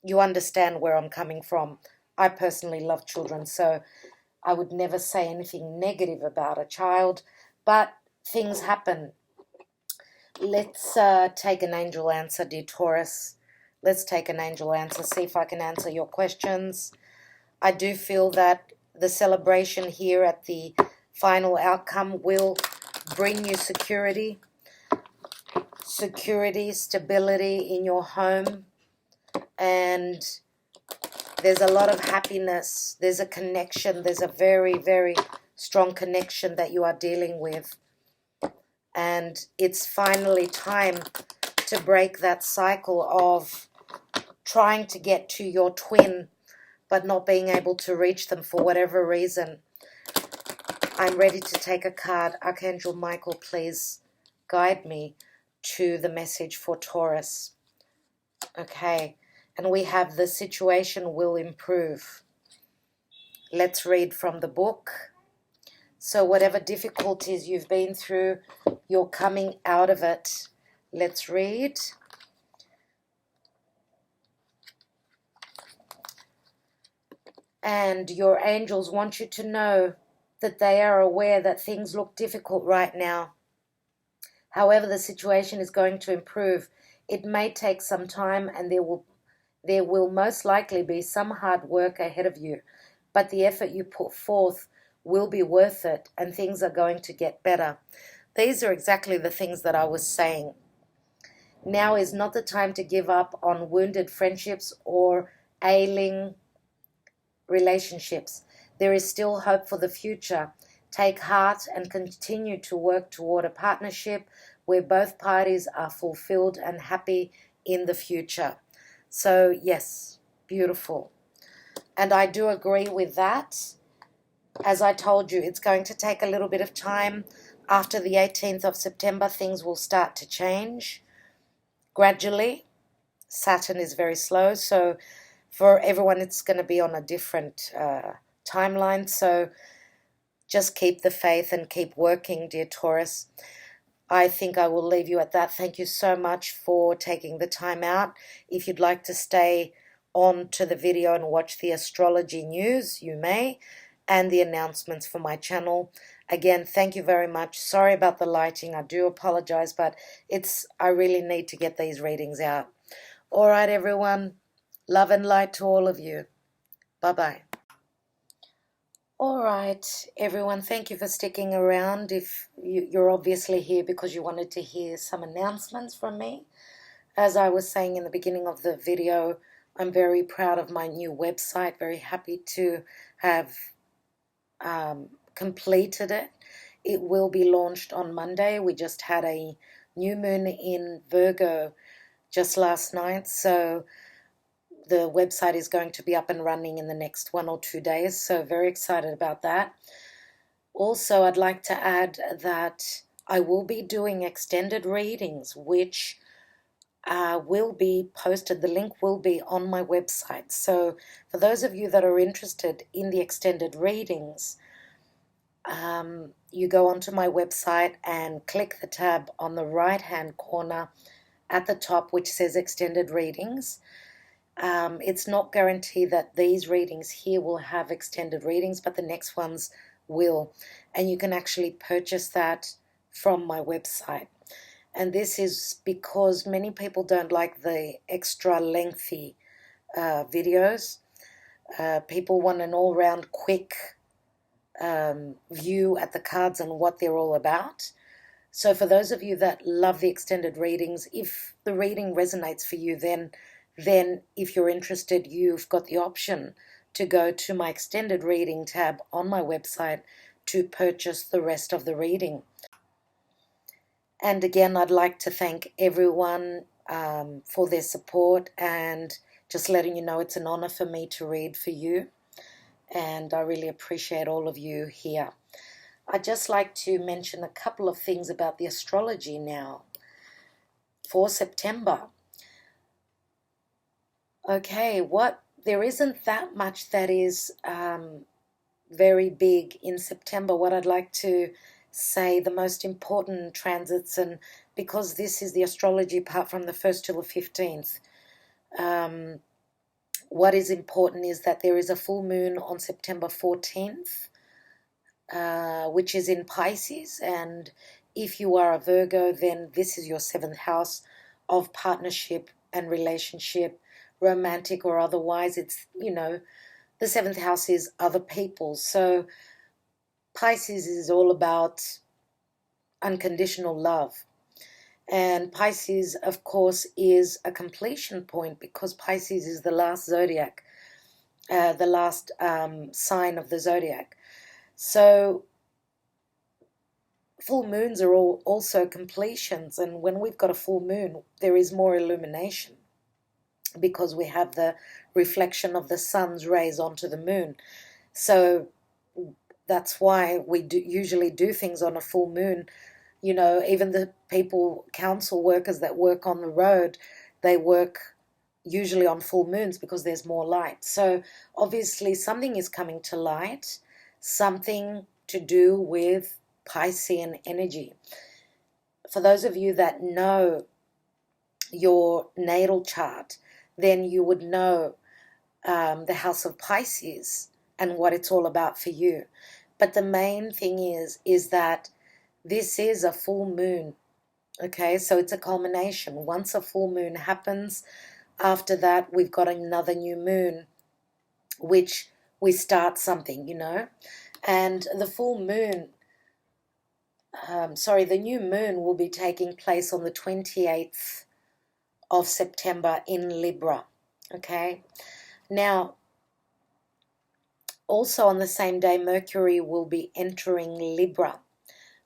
[SPEAKER 1] You understand where I'm coming from. I personally love children, so I would never say anything negative about a child, but things happen. Let's take an angel answer, dear Taurus. Let's take an angel answer, see if I can answer your questions. I do feel that the celebration here at the final outcome will bring you security, stability in your home, and There's a lot of happiness. There's a connection. There's a very, very strong connection that you are dealing with. And it's finally time to break that cycle of trying to get to your twin but not being able to reach them for whatever reason. I'm ready to take a card. Archangel Michael, please guide me to the message for Taurus. Okay, and we have the situation will improve. Let's read from the book. So whatever difficulties you've been through, you're coming out of it. Let's read. And your angels want you to know that they are aware that things look difficult right now. However, the situation is going to improve. It may take some time, and there will most likely be some hard work ahead of you, but the effort you put forth will be worth it, and things are going to get better. These are exactly the things that I was saying. Now is not the time to give up on wounded friendships or ailing relationships. There is still hope for the future. Take heart and continue to work toward a partnership where both parties are fulfilled and happy in the future. So yes, beautiful. And I do agree with that. As I told you, it's going to take a little bit of time. After the 18th of September, things will start to change gradually. Saturn is very slow, so for everyone it's going to be on a different timeline. So just keep the faith and keep working, dear Taurus. I think I will leave you at that. Thank you so much for taking the time out. If you'd like to stay on to the video and watch the astrology news, you may, and the announcements for my channel. Again, thank you very much. Sorry about the lighting. I do apologize, but I really need to get these readings out. All right, everyone. Love and light to all of you. Bye-bye. All right, everyone. Thank you for sticking around. If you're obviously here because you wanted to hear some announcements from me. As I was saying in the beginning of the video, I'm very proud of my new website. Very happy to have completed it. It will be launched on Monday. We just had a new moon in Virgo just last night, so the website is going to be up and running in the next 1 or 2 days, so very excited about that. Also, I'd like to add that I will be doing extended readings, which will be posted. The link will be on my website. So for those of you that are interested in the extended readings, you go onto my website and click the tab on the right-hand corner at the top, which says extended readings. It's not guaranteed that these readings here will have extended readings, but the next ones will. And you can actually purchase that from my website. And this is because many people don't like the extra lengthy videos. People want an all-round quick view at the cards and what they're all about. So for those of you that love the extended readings, if the reading resonates for you, then if you're interested, you've got the option to go to my extended reading tab on my website to purchase the rest of the reading. And again, I'd like to thank everyone for their support, and just letting you know it's an honor for me to read for you. And I really appreciate all of you here. I'd just like to mention a couple of things about the astrology now for September. Okay, there isn't that much that is very big in September. What I'd like to say, the most important transits, and because this is the astrology part from the 1st till the 15th, what is important is that there is a full moon on September 14th, which is in Pisces, and if you are a Virgo, then this is your 7th house of partnership and relationship, romantic or otherwise. It's, the 7th house is other people. So Pisces is all about unconditional love. And Pisces, of course, is a completion point because Pisces is the last zodiac. the last sign of the zodiac. So full moons are also completions, and when we've got a full moon, there is more illumination because we have the reflection of the sun's rays onto the moon. So that's why we usually do things on a full moon. You know, even the council workers that work on the road, they work usually on full moons because there's more light. So obviously something is coming to light, something to do with Piscean energy. For those of you that know your natal chart, then you would know the house of Pisces and what it's all about for you. But the main thing is that this is a full moon. Okay, so it's a culmination. Once a full moon happens, after that we've got another new moon, which we start something, you know. And the full moon, the new moon will be taking place on the 28th of September in Libra. Okay, now also on the same day, Mercury will be entering Libra.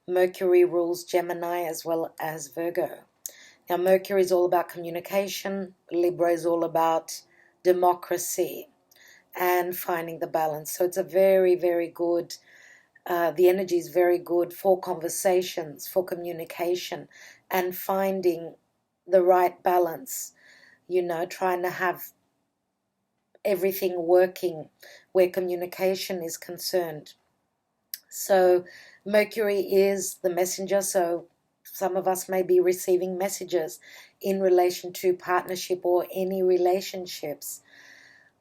[SPEAKER 1] Mercury rules Gemini as well as Virgo. Now, Mercury is all about communication. Libra is all about democracy and finding the balance. So it's a very, very good, the energy is very good for conversations, for communication, and finding the right balance, you know, trying to have everything working where communication is concerned. So Mercury is the messenger, so some of us may be receiving messages in relation to partnership or any relationships.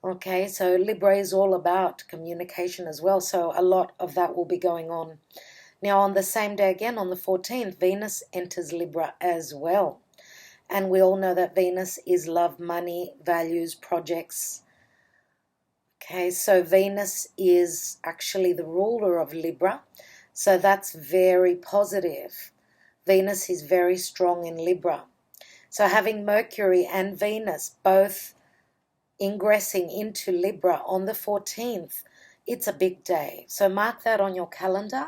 [SPEAKER 1] Okay, so Libra is all about communication as well, so a lot of that will be going on. Now on the same day again, on the 14th, Venus enters Libra as well. And we all know that Venus is love, money, values, projects. Okay, so Venus is actually the ruler of Libra, so that's very positive. Venus is very strong in Libra. So having Mercury and Venus both ingressing into Libra on the 14th, it's a big day. So mark that on your calendar.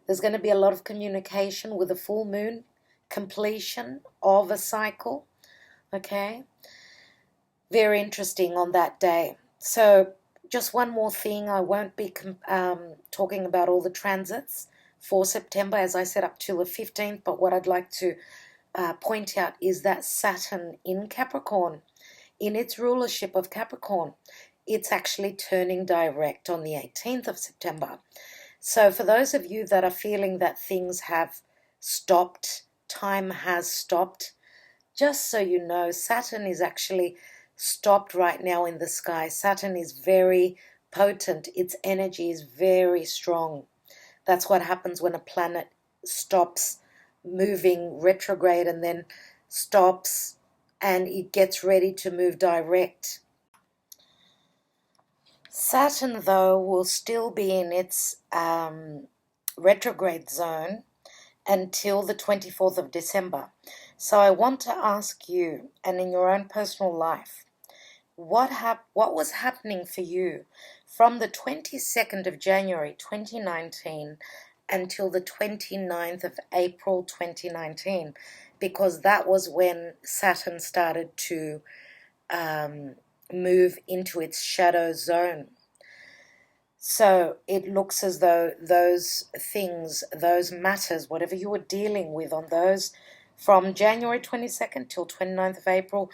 [SPEAKER 1] There's going to be a lot of communication with a full moon, completion of a cycle. Okay, very interesting on that day. So just one more thing, I won't be talking about all the transits for September, as I said, up till the 15th, but what I'd like to point out is that Saturn in Capricorn, in its rulership of Capricorn, it's actually turning direct on the 18th of September. So for those of you that are feeling that things have stopped, time has stopped, just so you know, Saturn is actually stopped right now in the sky. Saturn is very potent. Its energy is very strong. That's what happens when a planet stops moving retrograde and then stops and it gets ready to move direct. Saturn, though, will still be in its retrograde zone until the 24th of December. So I want to ask you, and in your own personal life, what was happening for you from the 22nd of January 2019 until the 29th of April 2019, because that was when Saturn started to move into its shadow zone. So it looks as though those things, those matters, whatever you were dealing with on those from January 22nd till 29th of April,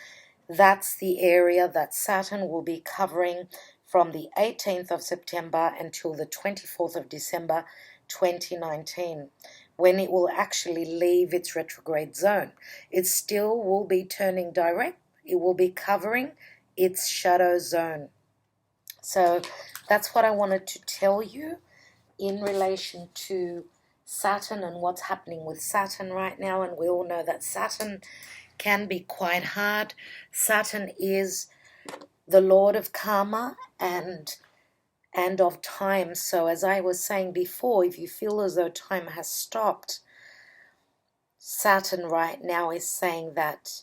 [SPEAKER 1] that's the area that Saturn will be covering from the 18th of September until the 24th of December 2019, when it will actually leave its retrograde zone. It still will be turning direct. It will be covering its shadow zone. So that's what I wanted to tell you in relation to Saturn and what's happening with Saturn right now. And we all know that Saturn can be quite hard. Saturn is the lord of karma and of time. So as I was saying before, if you feel as though time has stopped, Saturn right now is saying that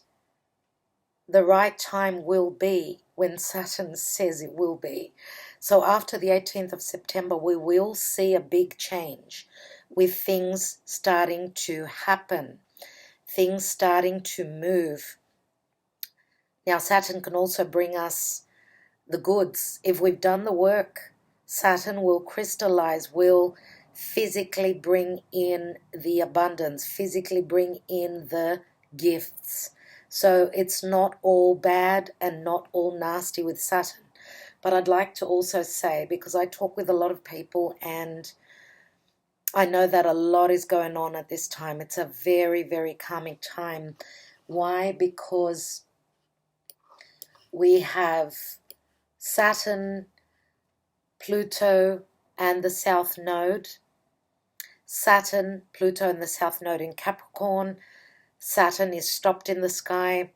[SPEAKER 1] the right time will be when Saturn says it will be. So after the 18th of September, we will see a big change with things starting to happen, things starting to move. Now, Saturn can also bring us the goods. If we've done the work, Saturn will crystallize, will physically bring in the abundance, physically bring in the gifts. So it's not all bad and not all nasty with Saturn. But I'd like to also say, because I talk with a lot of people and I know that a lot is going on at this time. It's a very, very karmic time. Why? Because we have Saturn, Pluto, and the South Node. Saturn, Pluto, and the South Node in Capricorn. Saturn is stopped in the sky.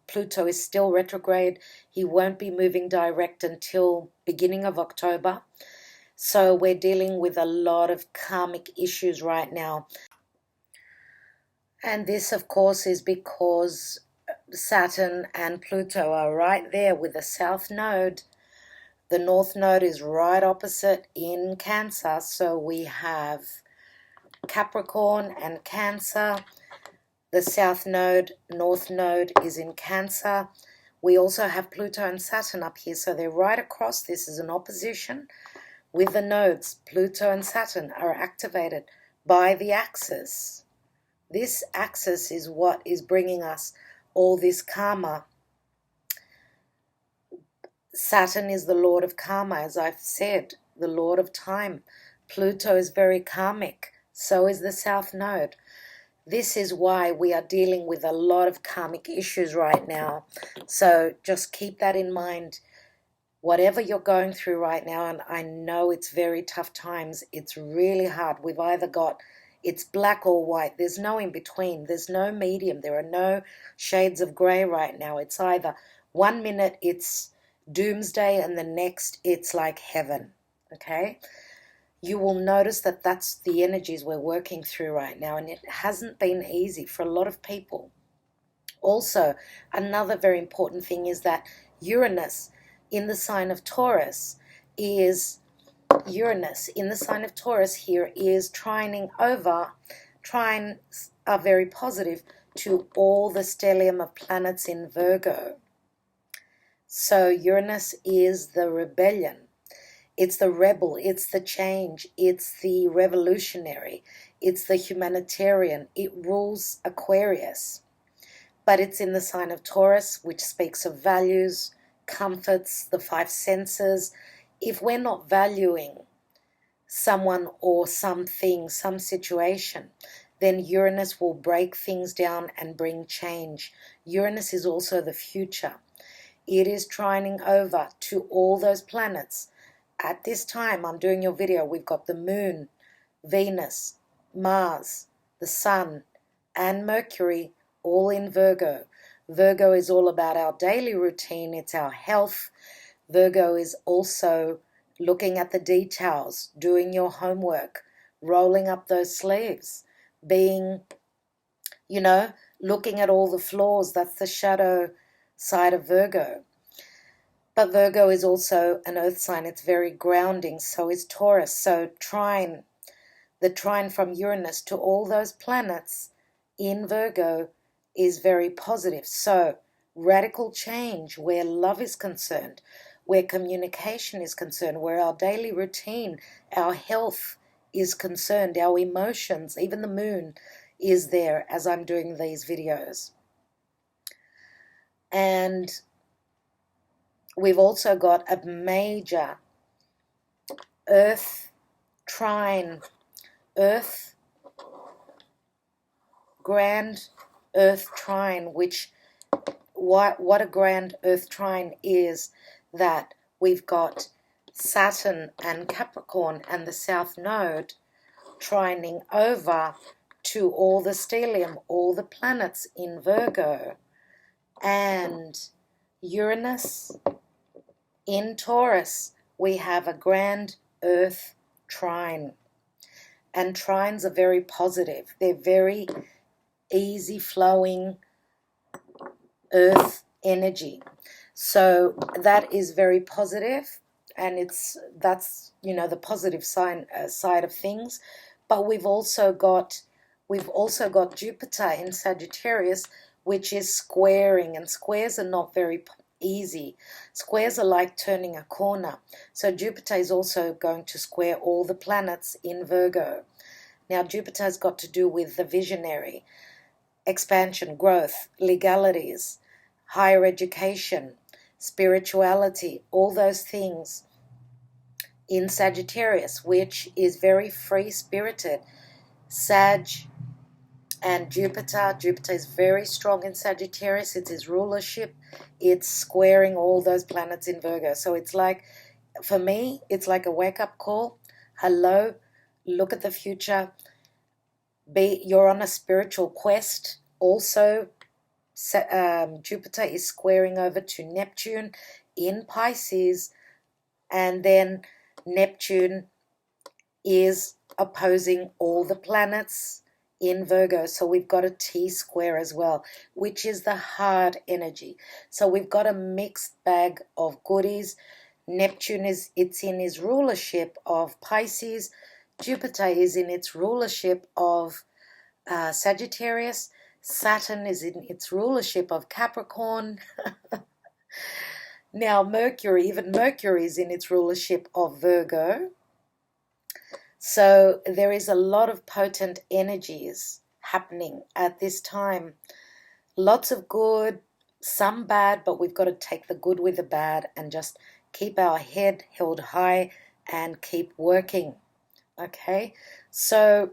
[SPEAKER 1] Pluto is still retrograde. He won't be moving direct until beginning of October. So we're dealing with a lot of karmic issues right now. And this, of course, is because Saturn and Pluto are right there with the South Node. The North Node is right opposite in Cancer. So we have Capricorn and Cancer. The South Node, North Node is in Cancer. We also have Pluto and Saturn up here. So they're right across. This is an opposition with the nodes. Pluto and Saturn are activated by the axis. This axis is what is bringing us all this karma. Saturn is the Lord of karma, as I've said, the Lord of time. Pluto is very karmic. So is the South Node. This is why we are dealing with a lot of karmic issues right now. So just keep that in mind. Whatever you're going through right now, and I know it's very tough times, it's really hard. We've either got, it's black or white. There's no in between. There's no medium. There are no shades of gray right now. It's either 1 minute it's doomsday and the next it's like heaven, okay? You will notice that that's the energies we're working through right now, and it hasn't been easy for a lot of people. Also, another very important thing is that Uranus in the sign of Taurus is, Uranus in the sign of Taurus here is trining over. Trines are very positive to all the stellium of planets in Virgo. So Uranus is the rebellion. It's the rebel. It's the change. It's the revolutionary. It's the humanitarian. It rules Aquarius. But it's in the sign of Taurus, which speaks of values, comforts, the five senses. If we're not valuing someone or something, some situation, then Uranus will break things down and bring change. Uranus is also the future. It is trining over to all those planets. At this time, I'm doing your video, we've got the Moon, Venus, Mars, the Sun, and Mercury all in Virgo. Virgo is all about our daily routine. It's our health. Virgo is also looking at the details, doing your homework, rolling up those sleeves, being, looking at all the flaws. That's the shadow side of Virgo. But Virgo is also an earth sign. It's very grounding. So is Taurus. So the trine from Uranus to all those planets in Virgo is very positive. So radical change where love is concerned, where communication is concerned, where our daily routine, our health is concerned, our emotions, even the moon is there as I'm doing these videos. And we've also got a major earth trine, grand earth trine, which what a grand earth trine is, that we've got Saturn and Capricorn and the South Node trining over to all the stellium, all the planets in Virgo, and Uranus in Taurus. We have a grand earth trine, and trines are very positive. They're very easy flowing earth energy. So that is very positive, and that's the positive side of things. But we've also got Jupiter in Sagittarius, which is squaring, and squares are not very easy. Squares are like turning a corner. So Jupiter is also going to square all the planets in Virgo. Now Jupiter has got to do with the visionary, expansion, growth, legalities, higher education, spirituality, all those things in Sagittarius, which is very free-spirited. Sag and Jupiter is very strong in Sagittarius. It's his rulership. It's squaring all those planets in Virgo. So it's like, for me, it's like a wake-up call. Hello, look at the future. You're on a spiritual quest. Also, Jupiter is squaring over to Neptune in Pisces, and then Neptune is opposing all the planets in Virgo. So we've got a T-square as well, which is the hard energy. So we've got a mixed bag of goodies. Neptune it's in his rulership of Pisces. Jupiter is in its rulership of Sagittarius. Saturn is in its rulership of Capricorn. Now Mercury is in its rulership of Virgo. So there is a lot of potent energies happening at this time. Lots of good, some bad, but we've got to take the good with the bad and just keep our head held high and keep working. Okay, so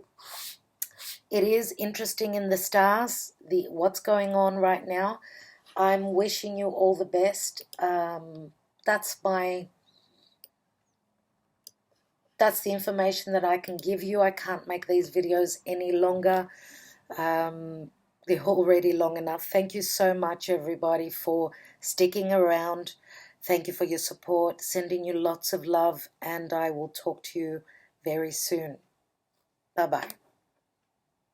[SPEAKER 1] it is interesting in the stars, what's going on right now. I'm wishing you all the best. That's the information that I can give you. I can't make these videos any longer. They're already long enough. Thank you so much, everybody, for sticking around. Thank you for your support. Sending you lots of love, and I will talk to you very soon. Bye-bye.